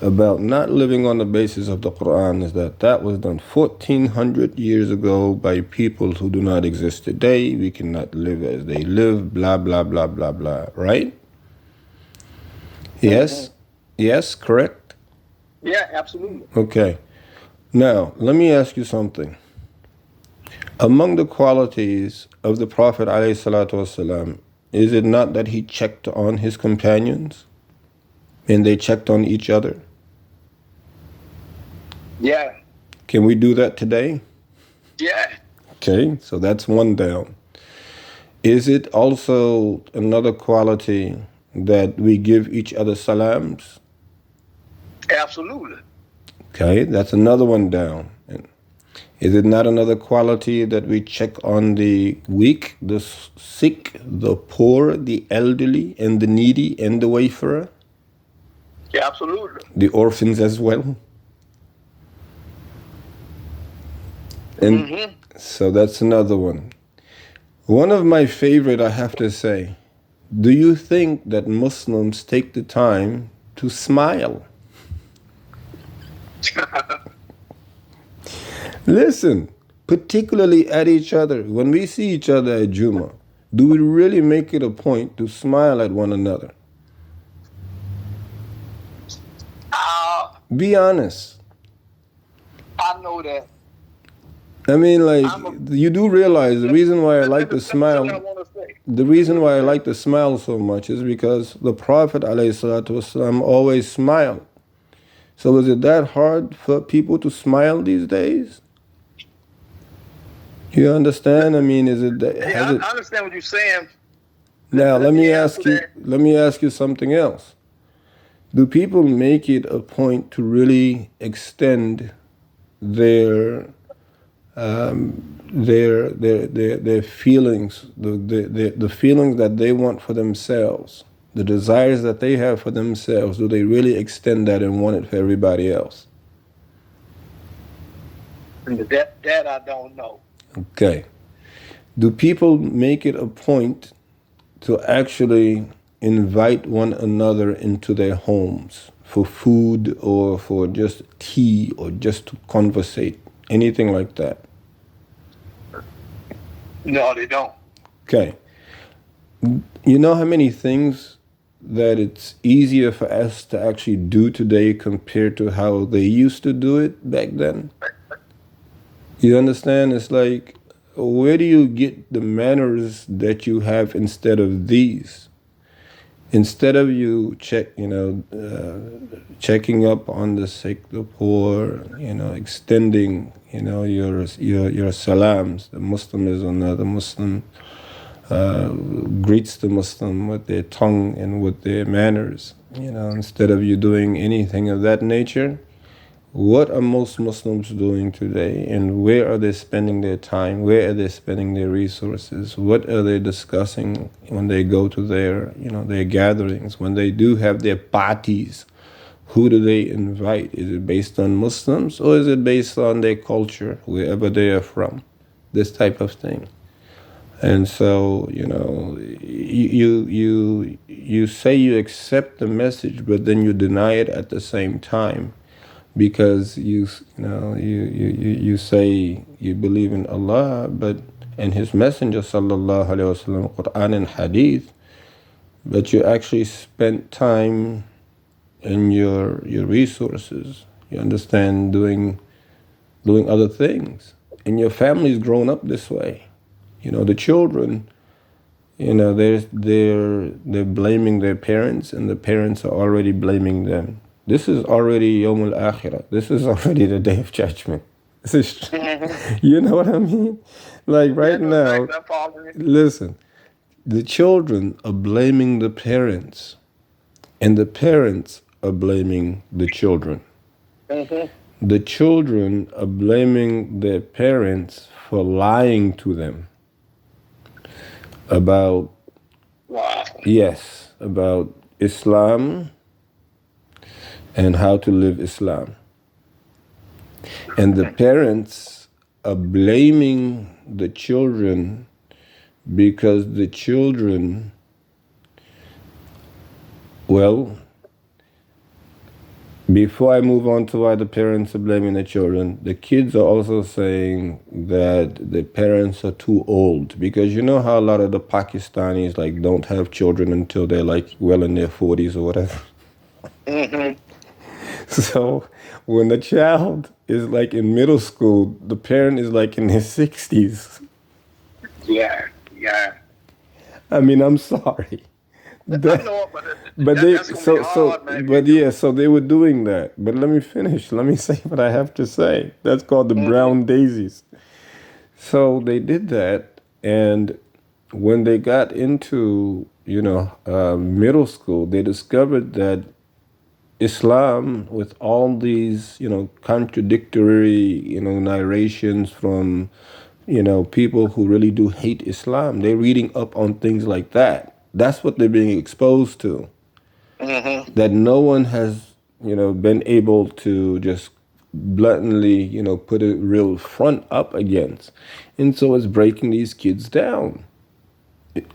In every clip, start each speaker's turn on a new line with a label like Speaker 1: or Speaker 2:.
Speaker 1: about not living on the basis of the Quran is that that was done 1400 years ago by people who do not exist today. We cannot live as they live, blah, blah, blah, blah, blah, right? Yes? Yes, correct?
Speaker 2: Yeah, absolutely.
Speaker 1: Okay. Now, let me ask you something. Among the qualities of the Prophet ﷺ, is it not that he checked on his companions and they checked on each other?
Speaker 2: Yeah.
Speaker 1: Can we do that today?
Speaker 2: Yeah.
Speaker 1: Okay, so that's one down. Is it also another quality that we give each other salams?
Speaker 2: Absolutely.
Speaker 1: Okay, that's another one down. Is it not another quality that we check on the weak, the sick, the poor, the elderly, and the needy, and the wayfarer?
Speaker 2: Yeah, absolutely.
Speaker 1: The orphans as well? And so that's another one. One of my favorite, I have to say, do you think that Muslims take the time to smile? Listen, particularly at each other. When we see each other at Juma, do we really make it a point to smile at one another? Be honest.
Speaker 2: I know that.
Speaker 1: I mean, like, you do realize the reason why I like to smile, the reason why I like to smile so much is because the Prophet ﷺ always smiled. So is it that hard for people to smile these days? You understand? I mean, is it?
Speaker 2: Yeah, I understand what you're saying.
Speaker 1: Now let me ask you something else. Do people make it a point to really extend their feelings, the feelings that they want for themselves, the desires that they have for themselves? Do they really extend that and want it for everybody else?
Speaker 2: That I don't know.
Speaker 1: Okay. Do people make it a point to actually invite one another into their homes for food or for just tea or just to conversate, anything like that?
Speaker 2: No, they don't.
Speaker 1: Okay. You know how many things that it's easier for us to actually do today compared to how they used to do it back then? You understand? It's like, where do you get the manners that you have instead of these? Instead of you checking up on the sick, the poor, extending, your salams. The Muslim is another Muslim greets the Muslim with their tongue and with their manners. Instead of you doing anything of that nature. What are most Muslims doing today, and where are they spending their time? Where are they spending their resources? What are they discussing when they go to their gatherings? When they do have their parties, who do they invite? Is it based on Muslims, or is it based on their culture, wherever they are from? This type of thing. And so, you say you accept the message, but then you deny it at the same time. Because you say you believe in Allah, but and His Messenger sallallahu alaihi wasallam, Quran and Hadith, but you actually spent time and your resources, you understand, doing other things, and your family's grown up this way. The children, they're blaming their parents, and the parents are already blaming them. This is already Yawm al-Akhirah. This is already the Day of Judgment. This is, you know what I mean? Like right now, listen, the children are blaming the parents, and the parents are blaming the children. The children are blaming their parents for lying to them about, about Islam and how to live Islam. And the parents are blaming the children because the children, Before I move on to why the parents are blaming the children, the kids are also saying that the parents are too old, because you know how a lot of the Pakistanis like don't have children until they're like well in their 40s or whatever.
Speaker 2: Mm-hmm.
Speaker 1: So when the child is like in middle school, the parent is like in his 60s.
Speaker 2: Yeah, yeah.
Speaker 1: I mean, I'm sorry.
Speaker 2: I
Speaker 1: That,
Speaker 2: know, but
Speaker 1: but they
Speaker 2: that's gonna be hard, man. If you
Speaker 1: but
Speaker 2: do.
Speaker 1: yeah, so they were doing that. But let me finish. Let me say what I have to say. That's called the
Speaker 2: Mm-hmm.
Speaker 1: brown daisies. So they did that, and when they got into middle school, they discovered that Islam, with all these contradictory narrations from people who really do hate Islam, they're reading up on things like that. That's what they're being exposed to.
Speaker 2: Mm-hmm.
Speaker 1: That no one has been able to just bluntly put a real front up against, and so it's breaking these kids down.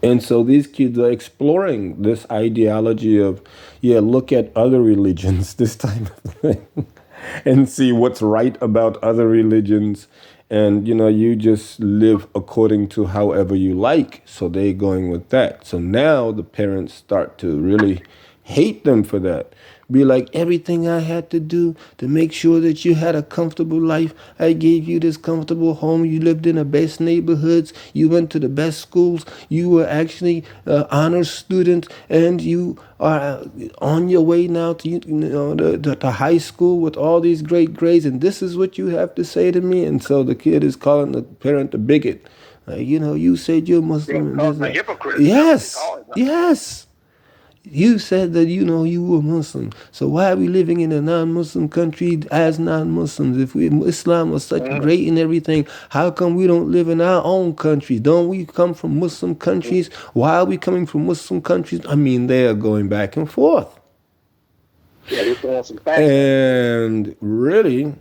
Speaker 1: And so these kids are exploring this ideology of, yeah, look at other religions, this type of thing, and see what's right about other religions. And, you just live according to however you like. So they're going with that. So now the parents start to really hate them for that. Be like, everything I had to do to make sure that you had a comfortable life. I gave you this comfortable home. You lived in the best neighborhoods. You went to the best schools. You were actually an honors student, and you are on your way now to to high school with all these great grades. And this is what you have to say to me. And so the kid is calling the parent a bigot. You said you're
Speaker 2: They're
Speaker 1: Muslim and this
Speaker 2: called
Speaker 1: and
Speaker 2: a
Speaker 1: that.
Speaker 2: hypocrite. That's what they
Speaker 1: Yes,
Speaker 2: call it.
Speaker 1: yes. You said that you were Muslim. So why are we living in a non-Muslim country as non-Muslims? If Islam was such
Speaker 2: Mm-hmm.
Speaker 1: great and everything, how come we don't live in our own country? Don't we come from Muslim countries? Why are we coming from Muslim countries? I mean, they are going back and forth.
Speaker 2: Yeah, they're throwing some facts at you.
Speaker 1: And really,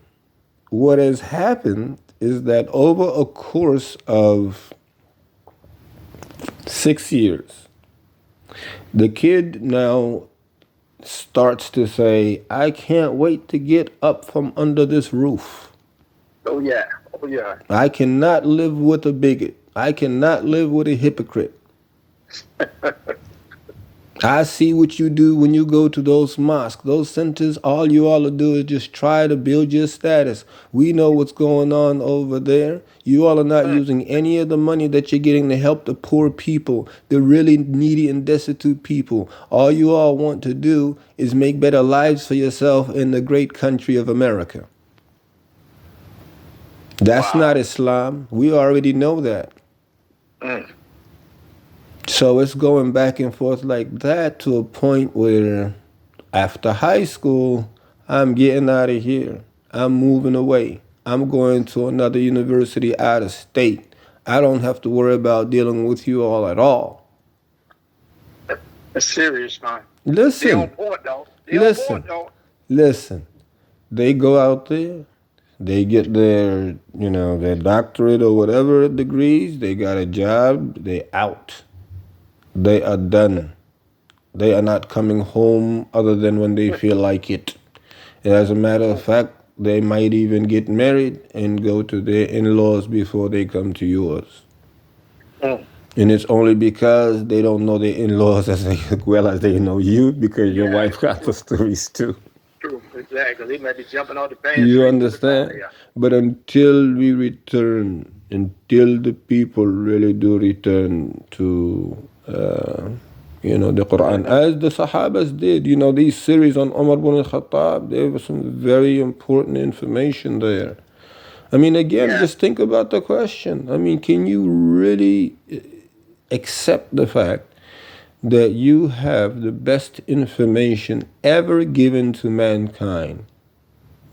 Speaker 1: what has happened is that over a course of 6 years, the kid now starts to say, I can't wait to get up from under this roof.
Speaker 2: Oh yeah, oh yeah.
Speaker 1: I cannot live with a bigot. I cannot live with a hypocrite. I see what you do when you go to those mosques, those centers. All you all do is just try to build your status. We know what's going on over there. You all are not
Speaker 2: Mm.
Speaker 1: using any of the money that you're getting to help the poor people, the really needy and destitute people. All you all want to do is make better lives for yourself in the great country of America. That's not
Speaker 2: Wow.
Speaker 1: Islam. We already know that.
Speaker 2: Mm.
Speaker 1: So it's going back and forth like that to a point where after high school, I'm getting out of here. I'm moving away. I'm going to another university out of state. I don't have to worry about dealing with you all at all.
Speaker 2: That's serious, man. They on
Speaker 1: Listen,
Speaker 2: point though. They on
Speaker 1: listen,
Speaker 2: point though.
Speaker 1: listen. They go out there, they get their doctorate or whatever degrees, they got a job, they out. They are done. They are not coming home other than when they feel like it. And as a matter of fact, they might even get married and go to their in-laws before they come to yours.
Speaker 2: Mm.
Speaker 1: And it's only because they don't know their in-laws as well as they know you, because your
Speaker 2: Yeah,
Speaker 1: wife got the stories too.
Speaker 2: true. Exactly. They might be jumping off the band
Speaker 1: You
Speaker 2: street.
Speaker 1: understand?
Speaker 2: Yeah.
Speaker 1: But until we return, until the people really do return to, the Quran, as the Sahabas did, these series on Umar ibn al-Khattab, there was some very important information there. I mean, again,
Speaker 2: Yeah.
Speaker 1: just think about the question. I mean, can you really accept the fact that you have the best information ever given to mankind,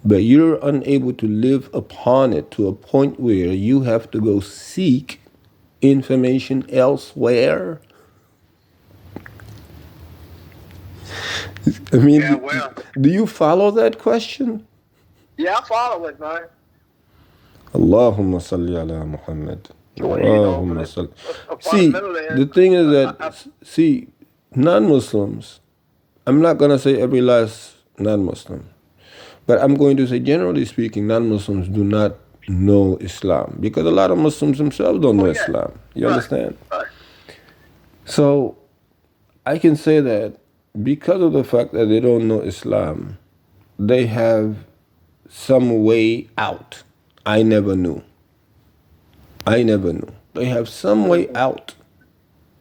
Speaker 1: but you're unable to live upon it to a point where you have to go seek information elsewhere? I mean,
Speaker 2: Yeah. Well.
Speaker 1: do you follow that question?
Speaker 2: Yeah, I follow it, man.
Speaker 1: Allahumma salli ala Muhammad.
Speaker 2: Well, you know,
Speaker 1: Allahumma
Speaker 2: but
Speaker 1: salli. See,
Speaker 2: fundamentally,
Speaker 1: the thing is
Speaker 2: I,
Speaker 1: that, see, non-Muslims, I'm not going to say every last non-Muslim, But I'm going to say, generally speaking, non-Muslims do not know Islam because a lot of Muslims themselves don't know Islam. You understand?
Speaker 2: Right.
Speaker 1: So I can say that because of the fact that they don't know Islam, they have some way out. I never knew. I never knew. They have some way out.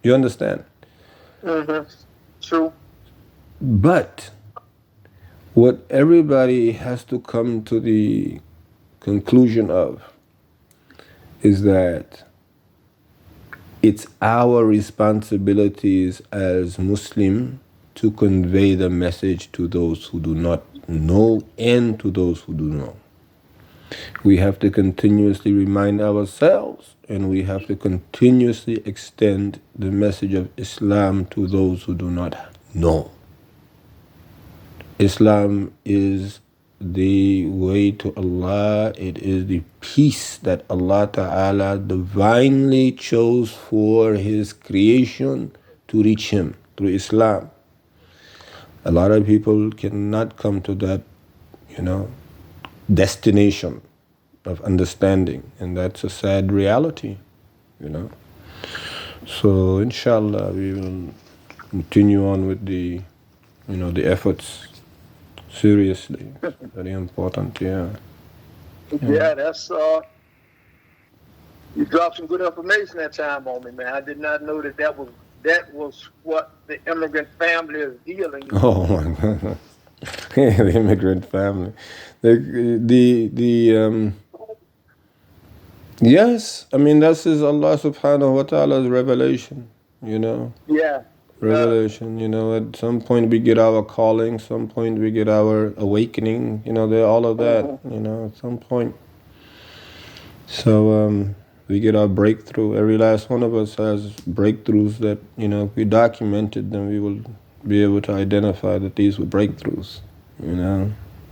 Speaker 1: You understand?
Speaker 2: Mm-hmm. True.
Speaker 1: But what everybody has to come to the conclusion of is that it's our responsibilities as Muslim to convey the message to those who do not know and to those who do know. We have to continuously remind ourselves and we have to continuously extend the message of Islam to those who do not know. Islam is the way to Allah. It is the peace that Allah Ta'ala divinely chose for His creation to reach Him through Islam. A lot of people cannot come to that, destination of understanding, and that's a sad reality, So inshallah, we will continue on with the efforts seriously. Very important, yeah.
Speaker 2: Yeah, that's you dropped some good information that time on me, man. I did not know that was what the immigrant family is dealing with.
Speaker 1: Oh my God. The immigrant family. Yes, I mean that is Allah subhanahu wa ta'ala's revelation,
Speaker 2: Yeah.
Speaker 1: Revelation, at some point we get our calling, some point we get our awakening, they're all of that, at some point. So we get our breakthrough. Every last one of us has breakthroughs that, if we documented them, we will be able to identify that these were breakthroughs,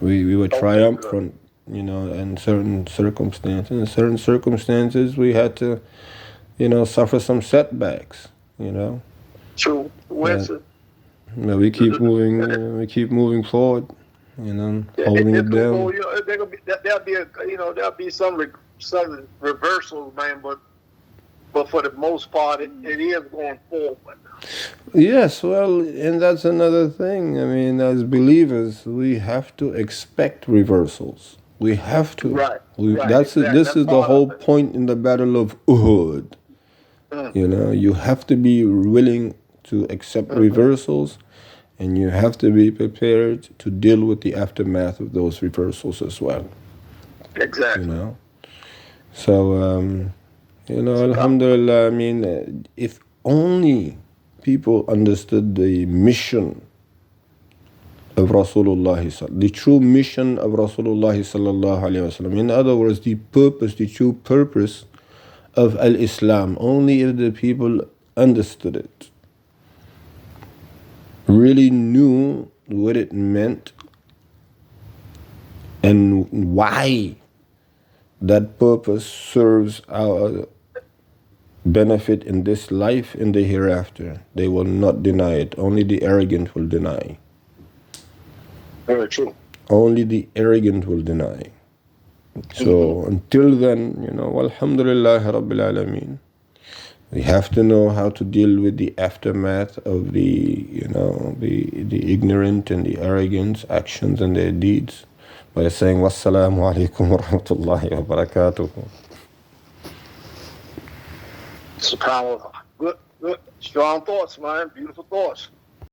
Speaker 1: We were triumphant, in certain circumstances. In certain circumstances, we had to, suffer some setbacks,
Speaker 2: True.
Speaker 1: But we keep moving. We keep moving forward. Holding it down.
Speaker 2: There'll be some reversals, man. But for the most part, it is going forward.
Speaker 1: Yes, well, and that's another thing. I mean, as believers, we have to expect reversals. We have to.
Speaker 2: Right.
Speaker 1: This is the whole point in the Battle of Uhud. You have to be willing to accept reversals, and you have to be prepared to deal with the aftermath of those reversals as well.
Speaker 2: Exactly.
Speaker 1: So, alhamdulillah, I mean, if only people understood the mission of Rasulullah, the true mission of Rasulullah sallallahu alaihi wasallam. In other words, the true purpose of al-Islam. Only if the people understood it, really knew what it meant and why that purpose serves our benefit in this life and the hereafter, they will not deny it. Only the arrogant will deny.
Speaker 2: Very true.
Speaker 1: Only the arrogant will deny. So until then, alhamdulillah rabbil alameen, we have to know how to deal with the aftermath of the ignorant and the arrogant actions and their deeds by saying wassalamu alaikum wa rahmatullahi wa barakatuh.
Speaker 2: SubhanAllah. Good. Strong thoughts, man. Beautiful thoughts.